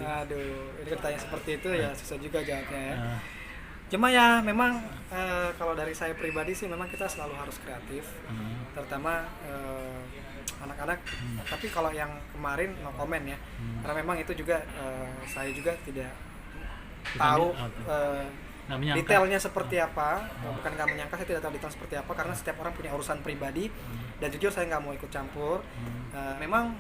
Aduh, ini ditanya seperti itu ya susah juga jawabnya ya. Cuma ya memang kalau dari saya pribadi sih memang kita selalu harus kreatif, terutama anak-anak. Tapi kalau yang kemarin no comment ya, karena memang itu juga saya juga tidak tahu detailnya seperti apa. Bukan nggak menyangka, saya tidak tahu detail seperti apa karena setiap orang punya urusan pribadi dan jujur saya nggak mau ikut campur. Memang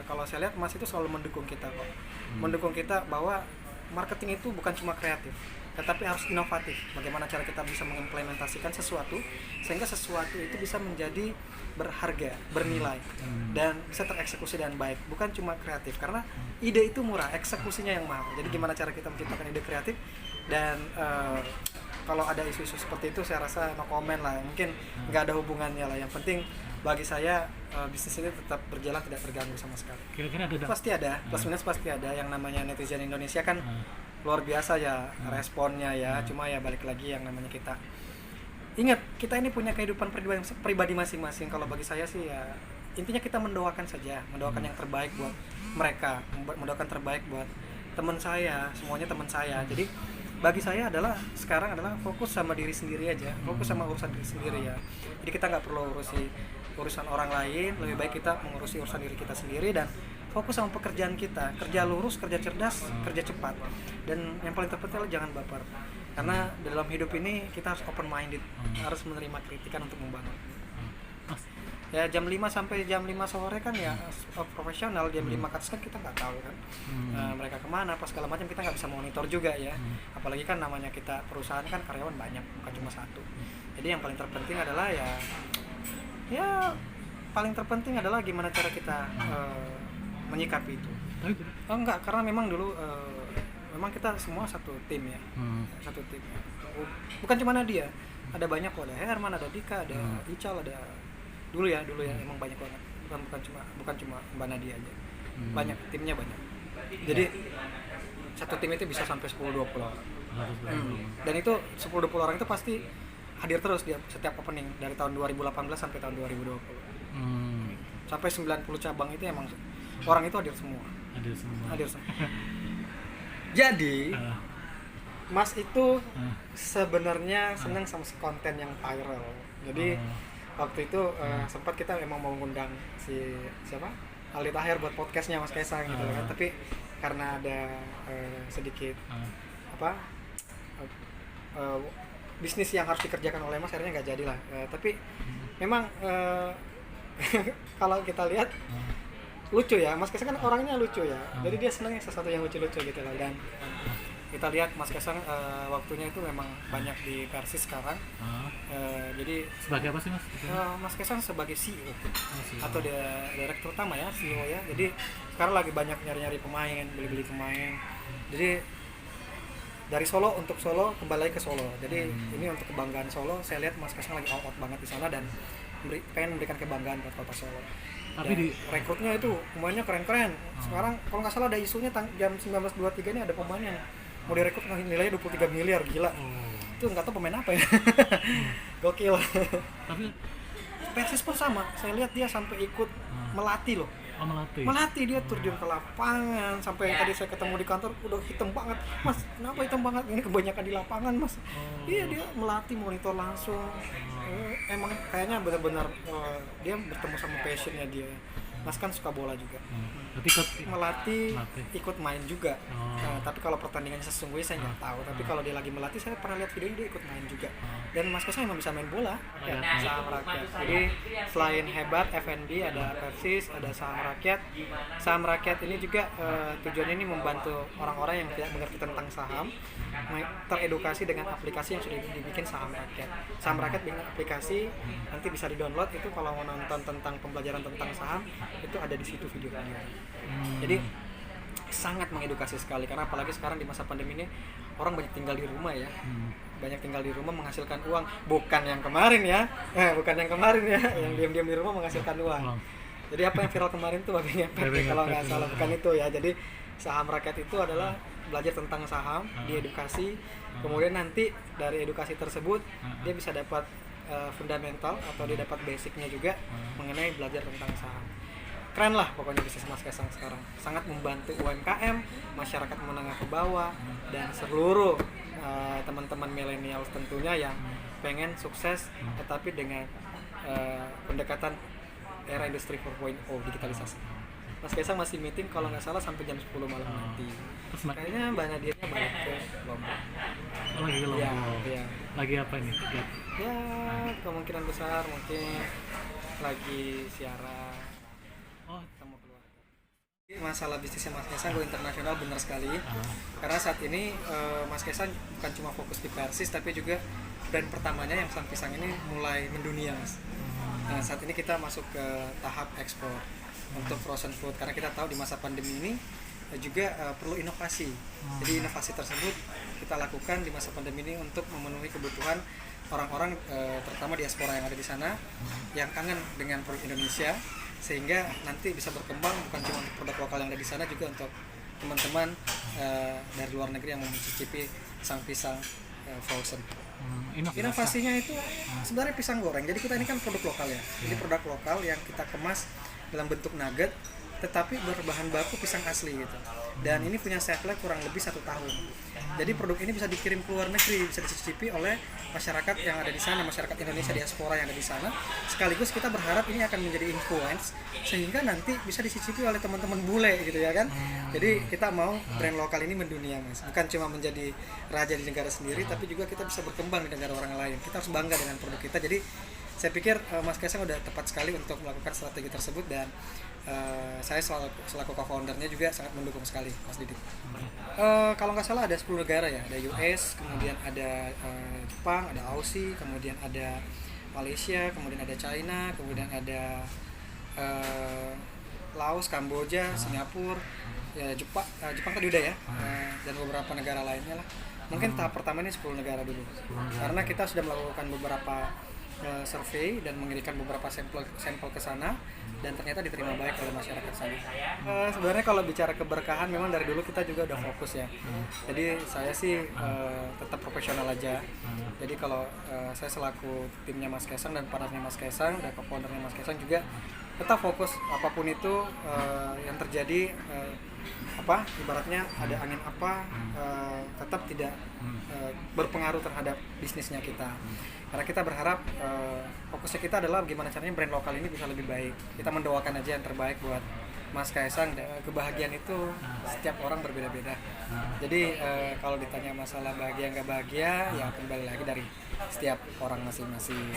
kalau saya lihat Mas itu selalu mendukung kita kok, mendukung kita bahwa marketing itu bukan cuma kreatif tetapi harus inovatif. Bagaimana cara kita bisa mengimplementasikan sesuatu sehingga sesuatu itu bisa menjadi berharga, bernilai dan bisa tereksekusi dengan baik. Bukan cuma kreatif karena ide itu murah, eksekusinya yang mahal. Jadi gimana cara kita menciptakan ide kreatif dan kalau ada isu-isu seperti itu saya rasa no comment lah. Mungkin nggak ada hubungannya lah. Yang penting bagi saya bisnis ini tetap berjalan tidak terganggu sama sekali. Kira-kira ada pasti ada plus minus, pasti ada. Yang namanya netizen Indonesia kan luar biasa ya responnya ya. Cuma ya balik lagi yang namanya kita ingat, kita ini punya kehidupan pribadi masing-masing. Kalau bagi saya sih ya intinya kita mendoakan saja, mendoakan yang terbaik buat mereka, mendoakan terbaik buat teman saya, semuanya teman saya. Jadi bagi saya adalah sekarang adalah fokus sama diri sendiri aja, fokus sama urusan diri sendiri ya. Jadi kita nggak perlu urusi urusan orang lain, lebih baik kita mengurusi urusan diri kita sendiri dan fokus sama pekerjaan kita, kerja lurus, kerja cerdas, kerja cepat. Dan yang paling terpenting adalah jangan baper. Karena dalam hidup ini kita harus open minded, harus menerima kritikan untuk membangun. Ya jam 5 sampai jam 5 sore kan ya profesional, jam 5 ke atas kan kita nggak tahu kan mereka kemana, apa segala macam kita nggak bisa monitor juga ya. Apalagi kan namanya kita perusahaan kan karyawan banyak, bukan cuma satu. Jadi yang paling terpenting adalah ya paling terpenting adalah gimana cara kita menyikapi itu. Enggak, karena memang dulu memang kita semua satu tim ya, satu tim. Bukan cuma Nadia, ada banyak kok, ada Herman, ada Dika, ada Ical, ada dulu ya emang banyak banget. Bukan cuma Mbak Nadia aja, banyak, timnya banyak. Jadi satu tim itu bisa sampai 10-20 orang. Dan itu 10-20 orang itu pasti hadir terus di setiap opening dari tahun 2018 sampai tahun 2020. Sampai 90 cabang itu emang orang itu hadir semua. Jadi Mas itu sebenarnya senang sama konten yang viral. Jadi waktu itu sempat kita memang mau ngundang si siapa? Aldi Taher buat podcastnya Mas Kaisang gitu kan. Tapi karena ada sedikit bisnis yang harus dikerjakan oleh Mas akhirnya nggak jadi lah. Tapi memang kalau kita lihat lucu ya, Mas Kaisang kan orangnya lucu ya. Jadi dia senangnya sesuatu yang lucu-lucu gitu lah. Dan kita lihat Mas Kaisang waktunya itu memang banyak di Persis sekarang. Jadi sebagai apa sih Mas? Mas Kaisang sebagai CEO atau direktur utama ya, CEO ya. Jadi sekarang lagi banyak nyari-nyari pemain, beli-beli pemain. Jadi dari Solo untuk Solo kembali ke Solo. Jadi ini untuk kebanggaan Solo. Saya lihat Mas Kaisang lagi out banget di sana dan pengen memberikan kebanggaan buat kota Solo. Tapi di rekrutnya itu pemainnya keren-keren. Sekarang kalau nggak salah ada isunya jam 19.23 ini ada pemain yang mau direkrut nilainya 23 miliar, gila. Itu nggak tahu pemain apa ya. Gokil. Tapi Persis pun sama. Saya lihat dia sampai ikut melatih loh. Melatih dia terjun ke lapangan sampai tadi saya ketemu di kantor udah hitam banget. Mas, kenapa hitam banget? Ini kebanyakan di lapangan, Mas. Iya, dia melatih, monitor langsung. Emang kayaknya benar-benar dia bertemu sama passionnya dia. Mas kan suka bola juga. Melatih, ikut main juga. Tapi kalau pertandingannya sesungguhnya saya nggak tahu. Tapi kalau dia lagi melatih, saya pernah lihat videonya dia ikut main juga. Dan Mas Kaisang emang bisa main bola, Saham Rakyat. Jadi selain hebat F&B, ada Persis, ada Saham Rakyat. Saham Rakyat ini juga tujuannya ini membantu orang-orang yang tidak mengerti tentang saham, teredukasi dengan aplikasi yang sudah dibikin Saham Rakyat. Saham Rakyat bikin aplikasi, nanti bisa di-download itu kalau mau nonton tentang pembelajaran tentang saham, itu ada di situ videonya. Jadi sangat mengedukasi sekali karena apalagi sekarang di masa pandemi ini orang banyak tinggal di rumah ya. Banyak tinggal di rumah menghasilkan uang, bukan yang kemarin ya. Yang diam-diam di rumah menghasilkan uang. Jadi apa yang viral kemarin tuh babi ngepet kalau nggak salah, bukan itu ya. Jadi Saham Rakyat itu adalah belajar tentang saham, diedukasi. Kemudian nanti dari edukasi tersebut dia bisa dapat fundamental atau dia dapat basicnya juga mengenai belajar tentang saham. keren lah pokoknya bisnis Mas Kaisang sekarang, sangat membantu UMKM, masyarakat menengah ke bawah, dan seluruh teman-teman milenial tentunya yang pengen sukses tetapi dengan pendekatan era industri 4.0 digitalisasi. Mas Kaisang masih meeting kalau nggak salah sampai jam 10 malam nanti. Kayaknya Mbak Nadianya balik ke Lombok. Lagi ke Lombok. Ya. Lagi apa nih? Ya kemungkinan besar mungkin lagi siaran. Oh, Sama keluarga. Masalah bisnisnya Mas Kaisang go internasional benar sekali. Karena saat ini Mas Kaisang bukan cuma fokus di Persis tapi juga brand pertamanya yang Sang Pisang ini mulai mendunia, Mas. Nah, saat ini kita masuk ke tahap ekspor untuk frozen food karena kita tahu di masa pandemi ini juga perlu inovasi. Jadi inovasi tersebut kita lakukan di masa pandemi ini untuk memenuhi kebutuhan orang-orang terutama diaspora yang ada di sana yang kangen dengan produk Indonesia, sehingga nanti bisa berkembang bukan cuma untuk produk lokal yang ada di sana, juga untuk teman-teman dari luar negeri yang mau mencicipi Sang Pisang frozen. Inovasinya itu sebenarnya pisang goreng. Jadi kita ini kan produk lokal ya. Jadi produk lokal yang kita kemas dalam bentuk nugget tetapi berbahan baku pisang asli gitu. Dan ini punya shelf life kurang lebih 1 tahun. Jadi produk ini bisa dikirim ke luar negeri, bisa dicicipi oleh masyarakat yang ada di sana, masyarakat Indonesia diaspora yang ada di sana. Sekaligus kita berharap ini akan menjadi influence sehingga nanti bisa dicicipi oleh teman-teman bule gitu ya kan. Jadi kita mau brand lokal ini mendunia, Mas. Bukan cuma menjadi raja di negara sendiri tapi juga kita bisa berkembang di negara orang lain. Kita harus bangga dengan produk kita. Jadi saya pikir Mas Kaisang udah tepat sekali untuk melakukan strategi tersebut, dan saya selaku co-foundernya juga sangat mendukung sekali, Mas Didik. Kalau nggak salah ada 10 negara ya, ada US, kemudian ada Jepang, ada Aussie, kemudian ada Malaysia, kemudian ada China, kemudian ada Laos, Kamboja, Singapura, ya Jepang tadi udah ya, dan beberapa negara lainnya lah. Mungkin tahap pertama ini 10 negara dulu, karena kita sudah melakukan beberapa survei dan mengirimkan beberapa sampel ke sana, dan ternyata diterima baik oleh masyarakat sana. Sebenarnya kalau bicara keberkahan memang dari dulu kita juga udah fokus ya. Jadi saya sih tetap profesional aja. Jadi kalau saya selaku timnya Mas Kaisang dan partnernya Mas Kaisang dan co-foundernya Mas Kaisang juga tetap fokus apapun itu yang terjadi, ibaratnya ada angin apa, tetap tidak berpengaruh terhadap bisnisnya kita. Karena kita berharap fokusnya kita adalah bagaimana caranya brand lokal ini bisa lebih baik. Kita mendoakan aja yang terbaik buat Mas Kaisang. Kebahagiaan itu setiap orang berbeda-beda. Jadi kalau ditanya masalah bahagia nggak bahagia, ya kembali lagi dari setiap orang masing-masing.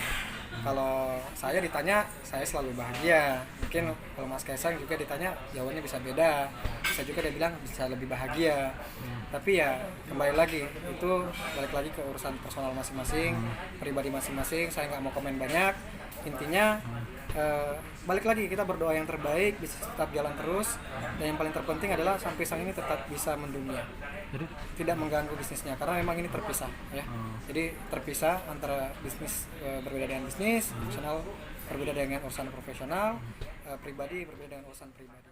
Kalau saya ditanya, saya selalu bahagia. Mungkin kalau Mas Kaisang juga ditanya, jawabannya bisa beda. Bisa juga dia bilang bisa lebih bahagia. Tapi ya kembali lagi, itu balik lagi ke urusan personal masing-masing, pribadi masing-masing. Saya nggak mau komen banyak. Intinya balik lagi, kita berdoa yang terbaik, bisa tetap jalan terus. Dan yang paling terpenting adalah Sang Pisang ini tetap bisa mendunia. Jadi tidak mengganggu bisnisnya, karena memang ini terpisah ya. Jadi terpisah antara bisnis berbeda dengan bisnis, profesional berbeda dengan urusan profesional, pribadi berbeda dengan urusan pribadi.